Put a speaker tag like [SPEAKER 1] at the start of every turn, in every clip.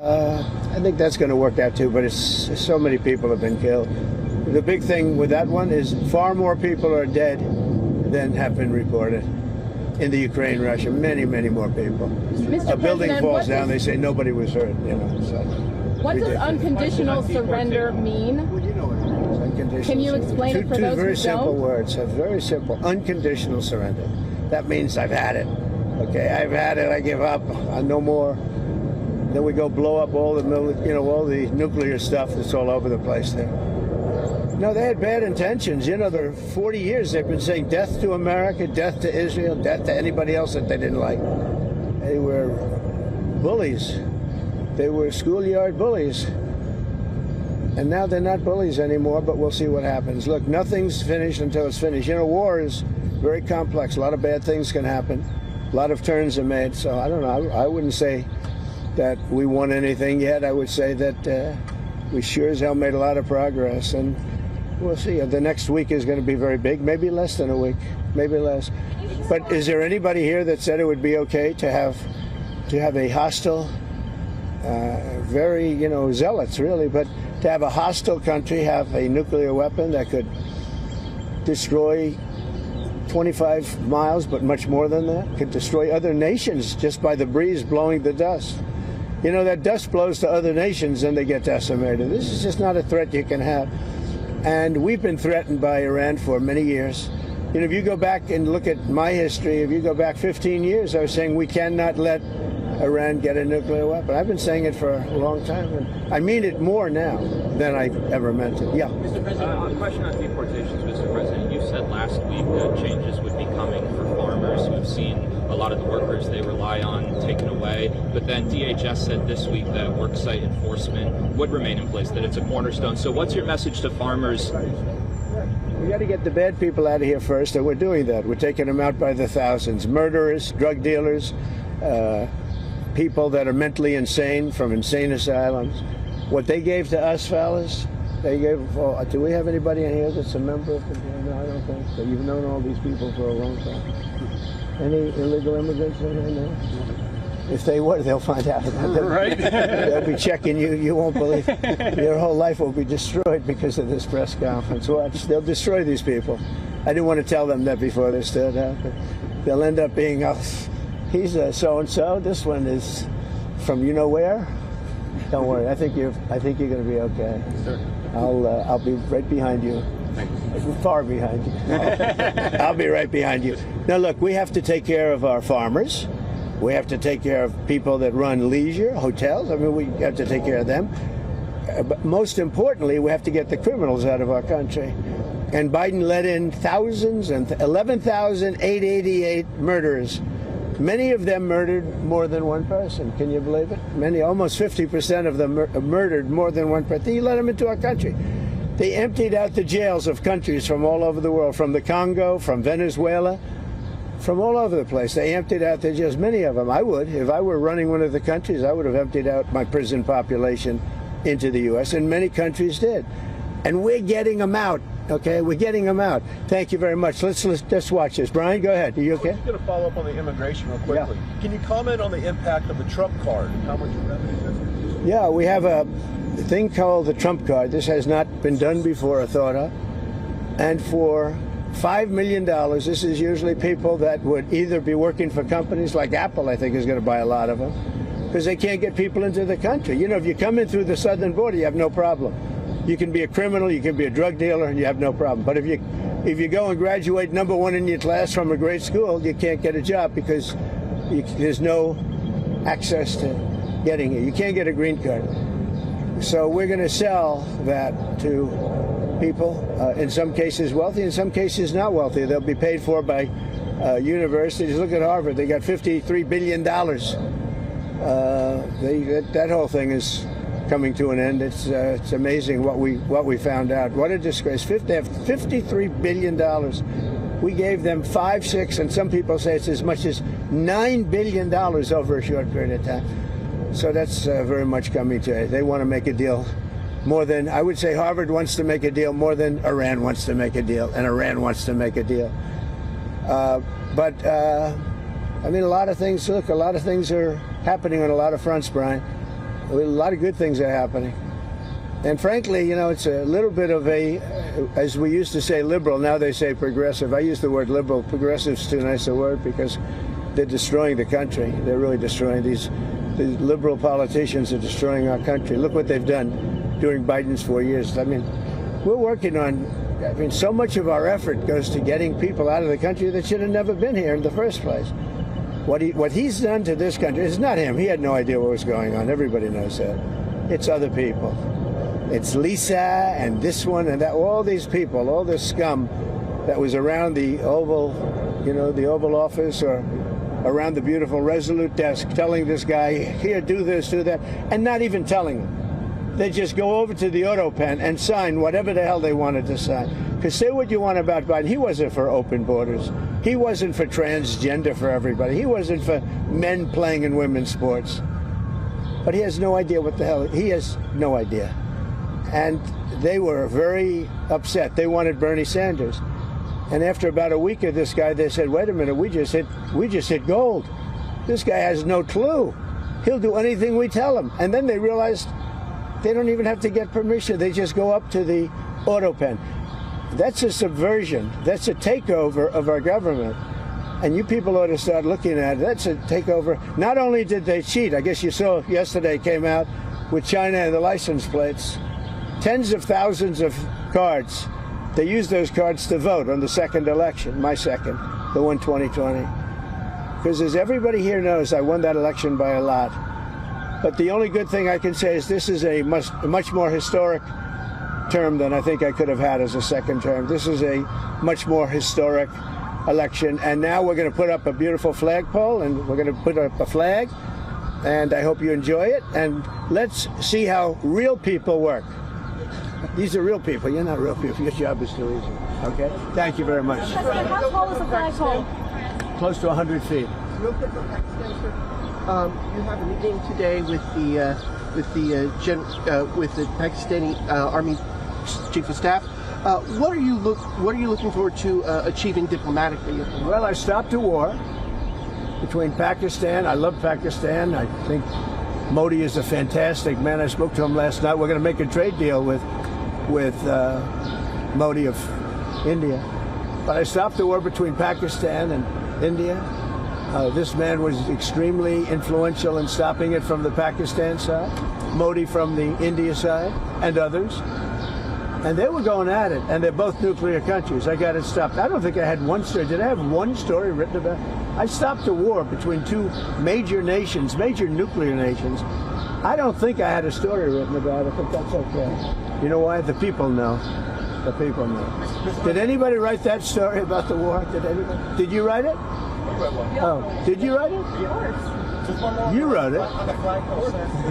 [SPEAKER 1] I think that's going to work out too, but it's so many people have been killed. The big thing with that one is far more people are dead than have been reported in the Ukraine, Russia. Many, many more people. A building falls down, they say nobody was hurt. You know, so
[SPEAKER 2] what does unconditional surrender mean?
[SPEAKER 1] Well, you know what it means. Unconditional.
[SPEAKER 2] Can you explain it for those who don't?
[SPEAKER 1] Two very simple words. Very simple. Unconditional surrender. That means I've had it. Okay, I've had it. I give up. No more. Then we go blow up all the, all the nuclear stuff that's all over the place there. No, they had bad intentions. You know, there 40 years they've been saying death to America, death to Israel, death to anybody else that they didn't like. They were bullies. They were schoolyard bullies. And now they're not bullies anymore, but we'll see what happens. Look, nothing's finished until it's finished. You know, war is very complex. A lot of bad things can happen. A lot of turns are made. So I don't know. I wouldn't say that we won anything yet. I would say that we sure as hell made a lot of progress, and we'll see. The next week is going to be very big, maybe less than a week, maybe less. But is there anybody here that said it would be okay to have a hostile, very, zealots really, but to have a hostile country have a nuclear weapon that could destroy 25 miles, but much more than that, could destroy other nations just by the breeze blowing the dust. You know, that dust blows to other nations and they get decimated. This is just not a threat you can have. And we've been threatened by Iran for many years. You know, if you go back and look at my history, if you go back 15 years, I was saying we cannot let Iran get a nuclear weapon. I've been saying it for a long time, and I mean it more now than I ever meant it. Yeah.
[SPEAKER 3] Mr. President, a question on deportations, Mr. President. You said last week that changes would be coming for farmers who have seen a lot of the workers they rely on taken away. But then DHS said this week that worksite enforcement would remain in place, that it's a cornerstone. So what's your message to farmers?
[SPEAKER 1] We got to get the bad people out of here first, and we're doing that. We're taking them out by the thousands. Murderers, drug dealers, people that are mentally insane from insane asylums. What they gave to us, fellas, they gave. Oh, do we have anybody in here that's a member of the? No, I don't think so. You've known all these people for a long time. Any illegal immigrants in here now? If they were, they'll find out about them.
[SPEAKER 4] Right.
[SPEAKER 1] They'll be checking you. You won't believe. Your whole life will be destroyed because of this press conference. Watch. They'll destroy these people. I didn't want to tell them that before they stood up. They'll end up being, he's a so-and-so. This one is from you know where. Don't worry. I think you're going to be okay.
[SPEAKER 4] Sure.
[SPEAKER 1] I'll be right behind you. Far behind you. I'll be right behind you. Now, look, we have to take care of our farmers. We have to take care of people that run leisure, hotels. I mean, we have to take care of them. But most importantly, we have to get the criminals out of our country. And Biden let in thousands and 11,888 murderers. Many of them murdered more than one person. Can you believe it? Almost 50% of them murdered more than one person. He let them into our country. They emptied out the jails of countries from all over the world, from the Congo, from Venezuela, from all over the place. They emptied out the jails, many of them. I would. If I were running one of the countries, I would have emptied out my prison population into the U.S., and many countries did. And we're getting them out, okay? We're getting them out. Thank you very much. Let's watch this. Brian, go ahead. Are you okay?
[SPEAKER 4] I'm just going to follow up on the immigration real quickly.
[SPEAKER 1] Yeah.
[SPEAKER 4] Can you comment on the impact of the Trump card and how much revenue this?
[SPEAKER 1] Yeah, we have a thing called the Trump card. This has not been done before or thought of. And for $5 million, this is usually people that would either be working for companies like Apple, I think is going to buy a lot of them, because they can't get people into the country. You know, if you come in through the southern border, you have no problem. You can be a criminal, you can be a drug dealer, and you have no problem. But if you go and graduate number one in your class from a great school, you can't get a job because there's no access to getting it. You can't get a green card. So we're going to sell that to people, in some cases wealthy, in some cases not wealthy. They'll be paid for by universities. Look at Harvard. They got $53 billion. That whole thing is coming to an end. It's amazing what we found out. What a disgrace. They have $53 billion. We gave them 5, 6, and some people say it's as much as $9 billion over a short period of time. So that's very much coming to. They want to make a deal more than, I would say Harvard wants to make a deal more than Iran wants to make a deal, and Iran wants to make a deal. I mean, a lot of things, look, a lot of things are happening on a lot of fronts, Brian. A lot of good things are happening. And frankly, you know, it's a little bit of a, as we used to say liberal, now they say progressive. I use the word liberal. Progressive's too nice a word because they're destroying the country. They're really destroying these liberal politicians are destroying our country. Look what they've done during Biden's 4 years. I mean, we're working on, I mean, so much of our effort goes to getting people out of the country that should have never been here in the first place. What he's done to this country, it's not him. He had no idea what was going on. Everybody knows that. It's other people. It's Lisa and this one and that, all these people, all this scum that was around the Oval, you know, the Oval Office or around the beautiful Resolute desk telling this guy, here, do this, do that, and not even telling him. They just go over to the auto pen and sign whatever the hell they wanted to sign. Because say what you want about Biden, he wasn't for open borders. He wasn't for transgender for everybody. He wasn't for men playing in women's sports. But he has no idea what the hell, he has no idea. And they were very upset. They wanted Bernie Sanders. And after about a week of this guy, they said, wait a minute, we just hit gold. This guy has no clue. He'll do anything we tell him. And then they realized they don't even have to get permission. They just go up to the auto pen. That's a subversion. That's a takeover of our government. And you people ought to start looking at it. That's a takeover. Not only did they cheat, I guess you saw yesterday came out with China and the license plates. Tens of thousands of cards. They used those cards to vote on the second election, my second, the one 2020. Because as everybody here knows, I won that election by a lot. But the only good thing I can say is this is a much more historic term than I think I could have had as a second term. This is a much more historic election. And now we're going to put up a beautiful flagpole, and we're going to put up a flag. And I hope you enjoy it. And let's see how real people work. These are real people. You're not real people. Your job is too easy. Okay? Thank you very much.
[SPEAKER 2] President, how tall is the flagpole?
[SPEAKER 1] Close to 100 feet.
[SPEAKER 5] Real quick on Pakistan, sir. You have a meeting today with the Pakistani Army Chief of Staff. What are you looking forward to achieving diplomatically?
[SPEAKER 1] Well, I stopped a war between Pakistan. I love Pakistan. I think Modi is a fantastic man. I spoke to him last night. We're going to make a trade deal with Modi of India. But I stopped the war between Pakistan and India. This man was extremely influential in stopping it from the Pakistan side, Modi from the India side, and others. And they were going at it, and they're both nuclear countries. I got it stopped. I don't think I had one story. Did I have one story written about it? I stopped a war between two major nations, major nuclear nations. I don't think I had a story written about it, but that's okay. You know why? The people know. The people know. Did anybody write that story about the war? Did anybody? Did you write it? Oh, did you write it? You wrote it.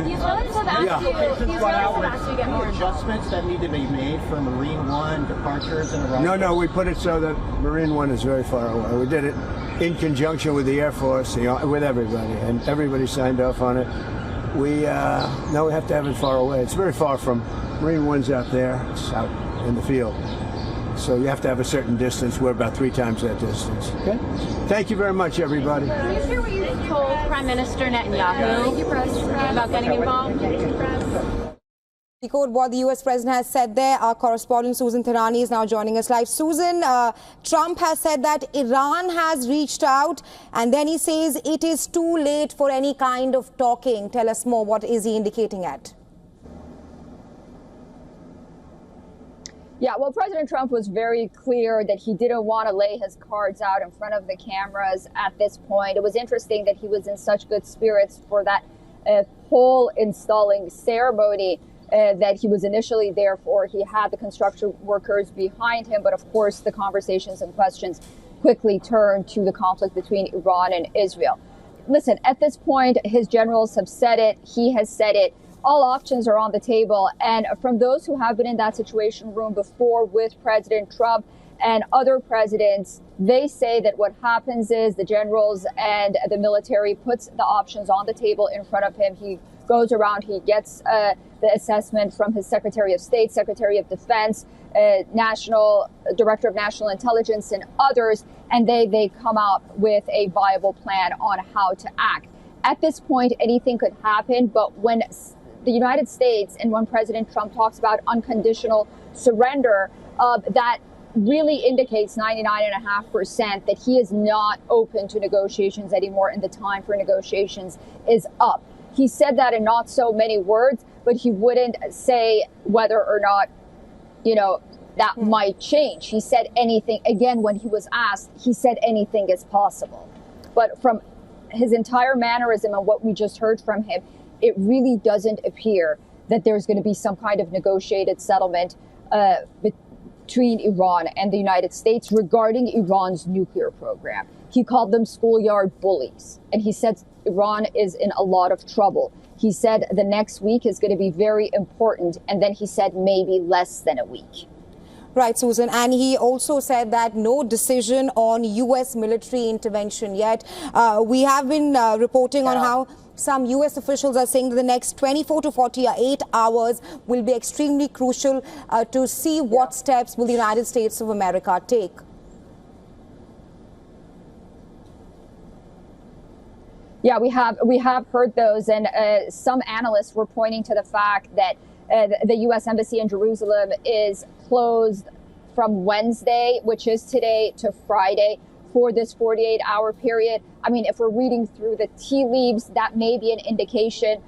[SPEAKER 2] These fellas have asked you to get more
[SPEAKER 5] Adjustments that need to be made for Marine One departures and arrivals?
[SPEAKER 1] No, we put it so that Marine One is very far away. We did it in conjunction with the Air Force, with everybody, and everybody signed off on it. Now we have to have it far away. It's very far from Marine One's out there. It's out in the field. So you have to have a certain distance. We're about 3 times that distance. Okay? Thank you very much, everybody.
[SPEAKER 2] Can you hear what you told Prime Minister Netanyahu about getting involved?
[SPEAKER 6] Decode what the U.S. president has said there. Our correspondent Susan Tehrani is now joining us live. Susan, Trump has said that Iran has reached out, and then he says it is too late for any kind of talking. Tell us more. What is he indicating at?
[SPEAKER 7] Yeah, well, President Trump was very clear that he didn't want to lay his cards out in front of the cameras at this point. It was interesting that he was in such good spirits for that pole installing ceremony that he was initially there for. He had the construction workers behind him, but of course the conversations and questions quickly turned to the conflict between Iran and Israel. Listen, at this point, his generals have said it. He has said it. All options are on the table. And from those who have been in that situation room before with President Trump and other presidents, they say that what happens is the generals and the military puts the options on the table in front of him. He goes around, he gets the assessment from his Secretary of State, Secretary of Defense, National Director of National Intelligence, and others, and they come up with a viable plan on how to act. At this point, anything could happen, but when the United States, and when President Trump talks about unconditional surrender, that really indicates 99.5% that he is not open to negotiations anymore and the time for negotiations is up. He said that in not so many words, but he wouldn't say whether or not, that might change. He said anything, again, when he was asked, he said anything is possible. But from his entire mannerism and what we just heard from him, it really doesn't appear that there's going to be some kind of negotiated settlement between Iran and the United States regarding Iran's nuclear program. He called them schoolyard bullies, and he said Iran is in a lot of trouble. He said the next week is going to be very important, and then he said maybe less than a week.
[SPEAKER 6] Right, Susan. And he also said that no decision on U.S. military intervention yet. We have been reporting on how some U.S. officials are saying that the next 24 to 48 hours will be extremely crucial to see what steps will the United States of America take.
[SPEAKER 7] Yeah, we have heard those, and some analysts were pointing to the fact that the U.S. Embassy in Jerusalem is closed from Wednesday, which is today, to Friday for this 48-hour period. I mean, if we're reading through the tea leaves, that may be an indication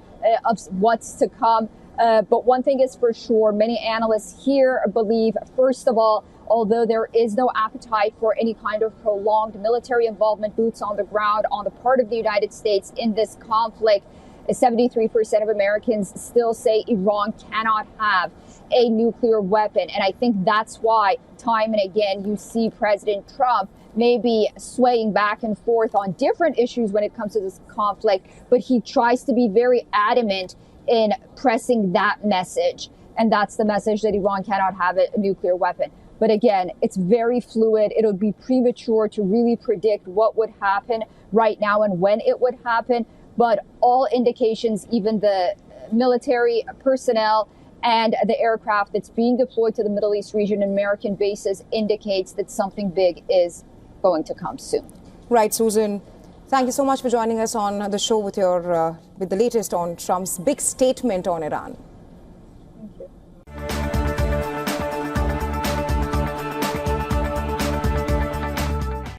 [SPEAKER 7] of what's to come. But one thing is for sure, many analysts here believe, first of all, although there is no appetite for any kind of prolonged military involvement, boots on the ground on the part of the United States in this conflict, 73% of Americans still say Iran cannot have a nuclear weapon. And I think that's why time and again you see President Trump maybe swaying back and forth on different issues when it comes to this conflict, but he tries to be very adamant in pressing that message. And that's the message that Iran cannot have a nuclear weapon. But again, it's very fluid. It would be premature to really predict what would happen right now and when it would happen. But all indications, even the military personnel and the aircraft that's being deployed to the Middle East region and American bases, indicates that something big is going to come soon.
[SPEAKER 6] Right, Susan. Thank you so much for joining us on the show with the latest on Trump's big statement on Iran.